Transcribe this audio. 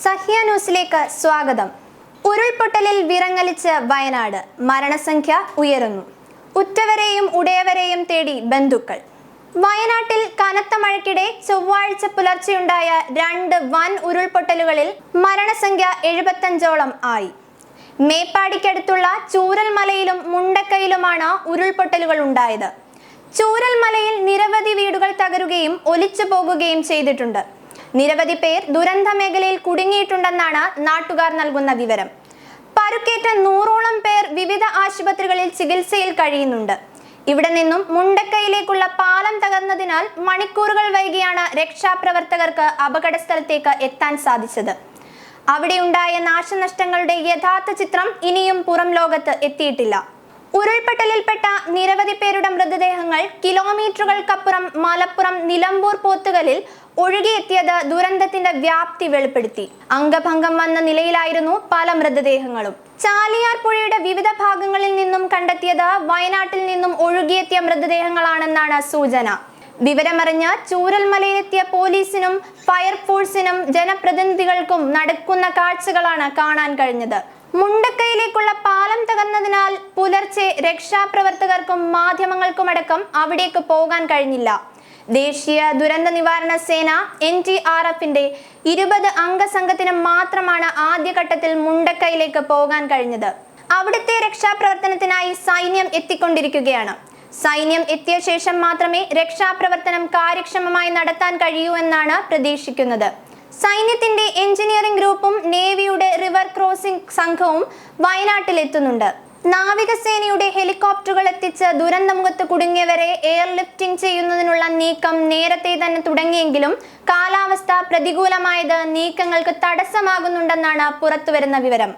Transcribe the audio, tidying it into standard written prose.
സഹ്യ ന്യൂസിലേക്ക് സ്വാഗതം. ഉരുൾപൊട്ടലിൽ വിറങ്ങലിച്ച് വയനാട്, മരണസംഖ്യ ഉയരുന്നു. ഉറ്റവരെയും ഉടയവരെയും തേടി ബന്ധുക്കൾ. വയനാട്ടിൽ കനത്ത മഴയ്ക്കിടെ ചൊവ്വാഴ്ച പുലർച്ചെയുണ്ടായ 2 വൻ ഉരുൾപൊട്ടലുകളിൽ മരണസംഖ്യ 75ഓളം ആയി. മേപ്പാടിക്കടുത്തുള്ള ചൂരൽമലയിലും മുണ്ടക്കയിലുമാണ് ഉരുൾപൊട്ടലുകൾ ഉണ്ടായത്. ചൂരൽമലയിൽ നിരവധി വീടുകൾ തകരുകയും ഒലിച്ചു പോകുകയും ചെയ്തിട്ടുണ്ട്. നിരവധി പേർ ദുരന്ത മേഖലയിൽ കുടുങ്ങിയിട്ടുണ്ടെന്നാണ് നാട്ടുകാർ നൽകുന്ന വിവരം. പരുക്കേറ്റ 100ഓളം പേർ വിവിധ ആശുപത്രികളിൽ ചികിത്സയിൽ കഴിയുന്നുണ്ട്. ഇവിടെ നിന്നും മുണ്ടക്കയിലേക്കുള്ള പാലം തകർന്നതിനാൽ മണിക്കൂറുകൾ വൈകിയാണ് രക്ഷാപ്രവർത്തകർക്ക് അപകട സ്ഥലത്തേക്ക് എത്താൻ സാധിച്ചത്. അവിടെയുണ്ടായ നാശനഷ്ടങ്ങളുടെ യഥാർത്ഥ ചിത്രം ഇനിയും പുറം ലോകത്ത് എത്തിയിട്ടില്ല. ഉരുൾപൊട്ടലിൽപ്പെട്ട നിരവധി പേരുടെ മൃതദേഹങ്ങൾ കിലോമീറ്ററുകൾക്കപ്പുറം മലപ്പുറം നിലമ്പൂർ പോത്തുകലിൽ ഒഴുകിയെത്തിയത് ദുരന്തത്തിന്റെ വ്യാപ്തി വെളിപ്പെടുത്തി. അംഗഭംഗം വന്ന നിലയിലായിരുന്നു പല മൃതദേഹങ്ങളും. ചാലിയാർ പുഴയുടെ വിവിധ ഭാഗങ്ങളിൽ നിന്നും കണ്ടെത്തിയത് വയനാട്ടിൽ നിന്നും ഒഴുകിയെത്തിയ മൃതദേഹങ്ങളാണെന്നാണ് സൂചന. വിവരമറിഞ്ഞ് ചൂരൽമലയിലെത്തിയ പോലീസിനും ഫയർഫോഴ്സിനും ജനപ്രതിനിധികൾക്കും നടക്കുന്ന കാഴ്ചകളാണ് കാണാൻ കഴിഞ്ഞത്. മുണ്ടക്കയിലേക്കുള്ള പാലം തകർന്നതിനാൽ പുലർച്ചെ രക്ഷാപ്രവർത്തകർക്കും മാധ്യമങ്ങൾക്കുമടക്കം അവിടേക്ക് പോകാൻ കഴിഞ്ഞില്ല. ദേശീയ ദുരന്ത നിവാരണ സേന NDRFന്റെ 20 അംഗ സംഘത്തിന് മാത്രമാണ് ആദ്യഘട്ടത്തിൽ മുണ്ടക്കയിലേക്ക് പോകാൻ കഴിഞ്ഞത്. അവിടുത്തെ രക്ഷാപ്രവർത്തനത്തിനായി സൈന്യം എത്തിക്കൊണ്ടിരിക്കുകയാണ്. സൈന്യം എത്തിയ ശേഷം മാത്രമേ രക്ഷാപ്രവർത്തനം കാര്യക്ഷമമായി നടത്താൻ കഴിയൂ എന്നാണ് പ്രതീക്ഷിക്കുന്നത്. സൈന്യത്തിന്റെ എഞ്ചിനീയറിംഗ് ഗ്രൂപ്പും നേവിയുടെ റിവർ ക്രോസിംഗ് സംഘവും വയനാട്ടിലെത്തുന്നുണ്ട്. നാവികസേനയുടെ ഹെലികോപ്റ്ററുകൾ എത്തിച്ച് ദുരന്തമുഖത്ത് കുടുങ്ങിയവരെ എയർലിഫ്റ്റിംഗ് ചെയ്യുന്നതിനുള്ള നീക്കം നേരത്തെ തന്നെ തുടങ്ങിയെങ്കിലും കാലാവസ്ഥ പ്രതികൂലമായത് നീക്കങ്ങൾക്ക് തടസ്സമാകുന്നുണ്ടെന്നാണ് പുറത്തുവരുന്ന വിവരം.